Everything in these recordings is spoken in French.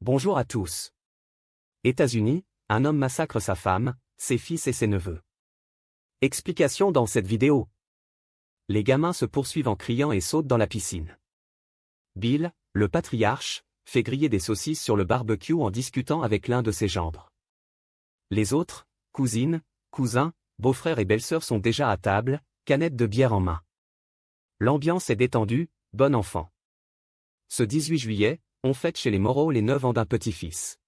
Bonjour à tous. États-Unis, un homme massacre sa femme, ses fils et ses neveux. Explication dans cette vidéo. Les gamins se poursuivent en criant et sautent dans la piscine. Bill, le patriarche, fait griller des saucisses sur le barbecue en discutant avec l'un de ses gendres. Les autres, cousines, cousins, beaux-frères et belles-sœurs sont déjà à table, canettes de bière en main. L'ambiance est détendue, bon enfant. Ce 18 juillet, on fête chez les Morrow les 9 ans d'un petit-fils.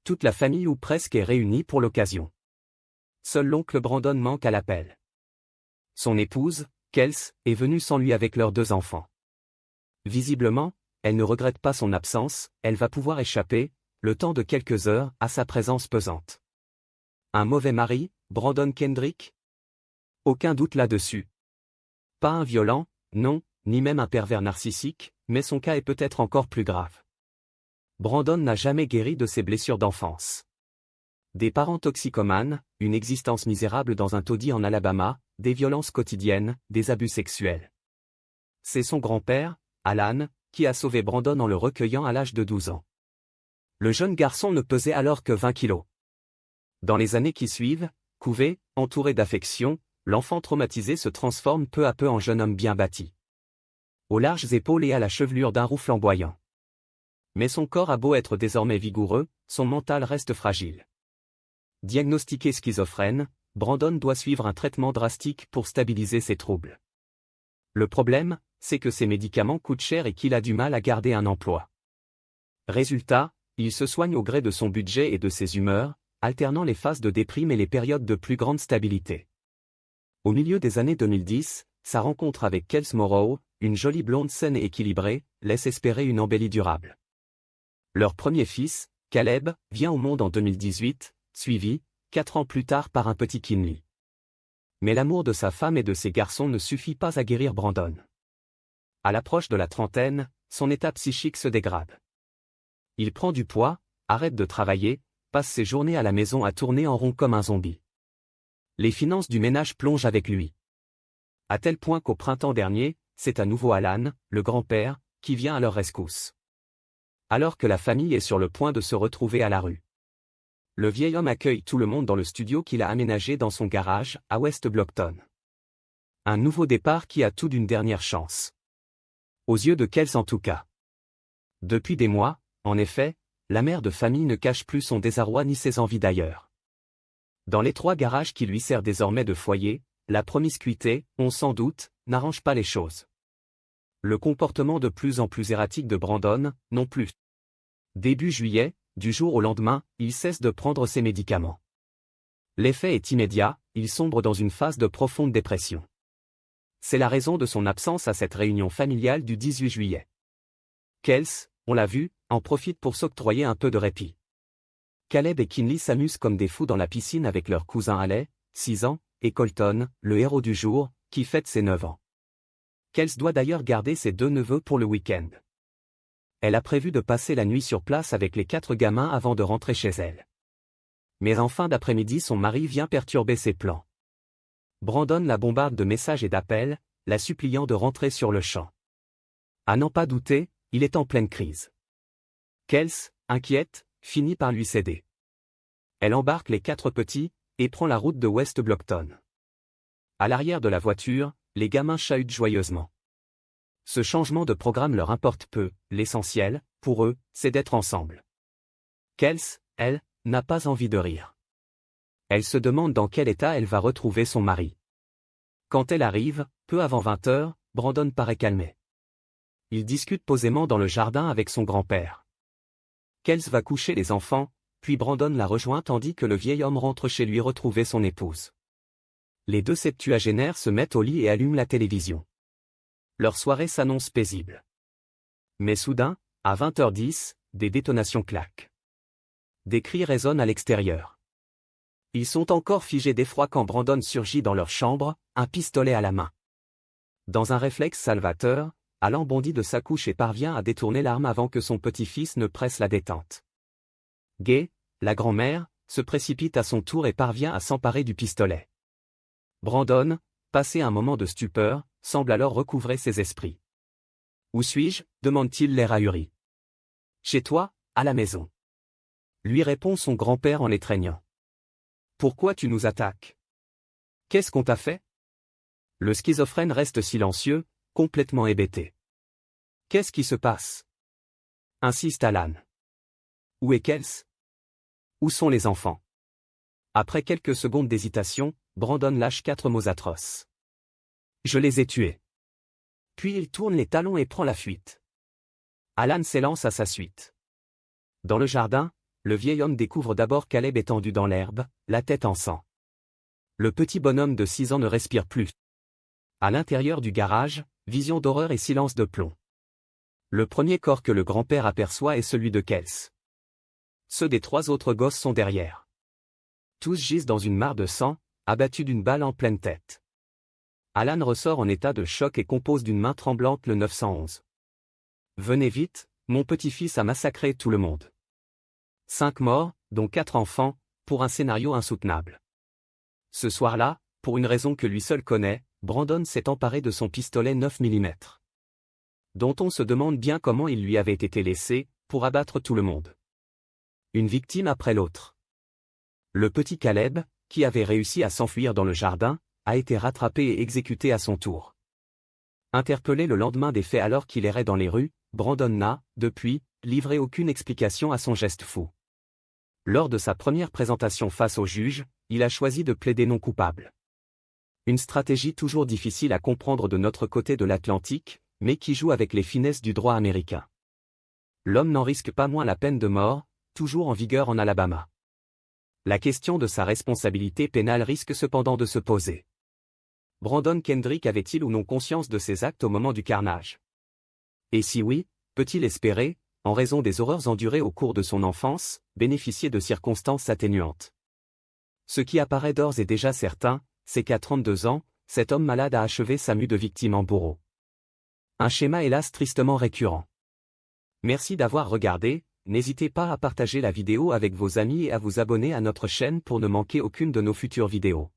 Toute la famille ou presque est réunie pour l'occasion. Seul l'oncle Brandon manque à l'appel. Son épouse, Kels, est venue sans lui avec leurs 2 enfants. Visiblement, elle ne regrette pas son absence, elle va pouvoir échapper, le temps de quelques heures, à sa présence pesante. Un mauvais mari, Brandon Kendrick? Aucun doute là-dessus. Pas un violent, non, ni même un pervers narcissique, mais son cas est peut-être encore plus grave. Brandon n'a jamais guéri de ses blessures d'enfance. Des parents toxicomanes, une existence misérable dans un taudis en Alabama, des violences quotidiennes, des abus sexuels. C'est son grand-père, Alan, qui a sauvé Brandon en le recueillant à l'âge de 12 ans. Le jeune garçon ne pesait alors que 20 kilos. Dans les années qui suivent, couvé, entouré d'affection, l'enfant traumatisé se transforme peu à peu en jeune homme bien bâti. Aux larges épaules et à la chevelure d'un roux flamboyant. Mais son corps a beau être désormais vigoureux, son mental reste fragile. Diagnostiqué schizophrène, Brandon doit suivre un traitement drastique pour stabiliser ses troubles. Le problème, c'est que ces médicaments coûtent cher et qu'il a du mal à garder un emploi. Résultat, il se soigne au gré de son budget et de ses humeurs, alternant les phases de déprime et les périodes de plus grande stabilité. Au milieu des années 2010, sa rencontre avec Kels Morrow, une jolie blonde saine et équilibrée, laisse espérer une embellie durable. Leur premier fils, Caleb, vient au monde en 2018, suivi, 4 ans plus tard par un petit Kinley. Mais l'amour de sa femme et de ses garçons ne suffit pas à guérir Brandon. À l'approche de la trentaine, son état psychique se dégrade. Il prend du poids, arrête de travailler, passe ses journées à la maison à tourner en rond comme un zombie. Les finances du ménage plongent avec lui. À tel point qu'au printemps dernier, c'est à nouveau Alan, le grand-père, qui vient à leur rescousse. Alors que la famille est sur le point de se retrouver à la rue. Le vieil homme accueille tout le monde dans le studio qu'il a aménagé dans son garage, à West Blockton. Un nouveau départ qui a tout d'une dernière chance. Aux yeux de Kels en tout cas. Depuis des mois, en effet, la mère de famille ne cache plus son désarroi ni ses envies d'ailleurs. Dans l'étroit garage qui lui sert désormais de foyer, la promiscuité, on s'en doute, n'arrange pas les choses. Le comportement de plus en plus erratique de Brandon, non plus. Début juillet, du jour au lendemain, il cesse de prendre ses médicaments. L'effet est immédiat, il sombre dans une phase de profonde dépression. C'est la raison de son absence à cette réunion familiale du 18 juillet. Kels, on l'a vu, en profite pour s'octroyer un peu de répit. Caleb et Kinley s'amusent comme des fous dans la piscine avec leur cousin Haley, 6 ans, et Colton, le héros du jour, qui fête ses 9 ans. Kels doit d'ailleurs garder ses 2 neveux pour le week-end. Elle a prévu de passer la nuit sur place avec les 4 gamins avant de rentrer chez elle. Mais en fin d'après-midi son mari vient perturber ses plans. Brandon la bombarde de messages et d'appels, la suppliant de rentrer sur le champ. À n'en pas douter, il est en pleine crise. Kels, inquiète, finit par lui céder. Elle embarque les 4 petits, et prend la route de West Blockton. À l'arrière de la voiture, les gamins chahutent joyeusement. Ce changement de programme leur importe peu, l'essentiel, pour eux, c'est d'être ensemble. Kels, elle, n'a pas envie de rire. Elle se demande dans quel état elle va retrouver son mari. Quand elle arrive, peu avant 20 h, Brandon paraît calmé. Il discute posément dans le jardin avec son grand-père. Kels va coucher les enfants, puis Brandon la rejoint tandis que le vieil homme rentre chez lui retrouver son épouse. Les 2 septuagénaires se mettent au lit et allument la télévision. Leur soirée s'annonce paisible. Mais soudain, à 20h10, des détonations claquent. Des cris résonnent à l'extérieur. Ils sont encore figés d'effroi quand Brandon surgit dans leur chambre, un pistolet à la main. Dans un réflexe salvateur, Alan bondit de sa couche et parvient à détourner l'arme avant que son petit-fils ne presse la détente. Gay, la grand-mère, se précipite à son tour et parvient à s'emparer du pistolet. Brandon, passé un moment de stupeur, semble alors recouvrer ses esprits. « Où suis-je » demande-t-il l'air ahuri. « Chez toi, à la maison. Lui répond son grand-père en l'étreignant. Pourquoi tu nous attaques? Qu'est-ce qu'on t'a fait? Le schizophrène reste silencieux, complètement hébété. Qu'est-ce qui se passe? Insiste Alan. Où est Kels? Où sont les enfants? Après quelques secondes d'hésitation, Brandon lâche 4 mots atroces. Je les ai tués. Puis il tourne les talons et prend la fuite. Alan s'élance à sa suite. Dans le jardin, le vieil homme découvre d'abord Caleb étendu dans l'herbe, la tête en sang. Le petit bonhomme de 6 ans ne respire plus. À l'intérieur du garage, vision d'horreur et silence de plomb. Le premier corps que le grand-père aperçoit est celui de Kels. Ceux des 3 autres gosses sont derrière. Tous gisent dans une mare de sang, abattus d'une balle en pleine tête. Alan ressort en état de choc et compose d'une main tremblante le 911. Venez vite, mon petit-fils a massacré tout le monde. 5 morts, dont 4 enfants, pour un scénario insoutenable. Ce soir-là, pour une raison que lui seul connaît, Brandon s'est emparé de son pistolet 9 mm. Dont on se demande bien comment il lui avait été laissé, pour abattre tout le monde. Une victime après l'autre. Le petit Caleb, qui avait réussi à s'enfuir dans le jardin, a été rattrapé et exécuté à son tour. Interpellé le lendemain des faits alors qu'il errait dans les rues, Brandon n'a, depuis, livré aucune explication à son geste fou. Lors de sa première présentation face au juge, il a choisi de plaider non coupable. Une stratégie toujours difficile à comprendre de notre côté de l'Atlantique, mais qui joue avec les finesses du droit américain. L'homme n'en risque pas moins la peine de mort, toujours en vigueur en Alabama. La question de sa responsabilité pénale risque cependant de se poser. Brandon Kendrick avait-il ou non conscience de ses actes au moment du carnage? Et si oui, peut-il espérer, en raison des horreurs endurées au cours de son enfance, bénéficier de circonstances atténuantes? Ce qui apparaît d'ores et déjà certain, c'est qu'à 32 ans, cet homme malade a achevé sa mue de victime en bourreau. Un schéma hélas tristement récurrent. Merci d'avoir regardé, n'hésitez pas à partager la vidéo avec vos amis et à vous abonner à notre chaîne pour ne manquer aucune de nos futures vidéos.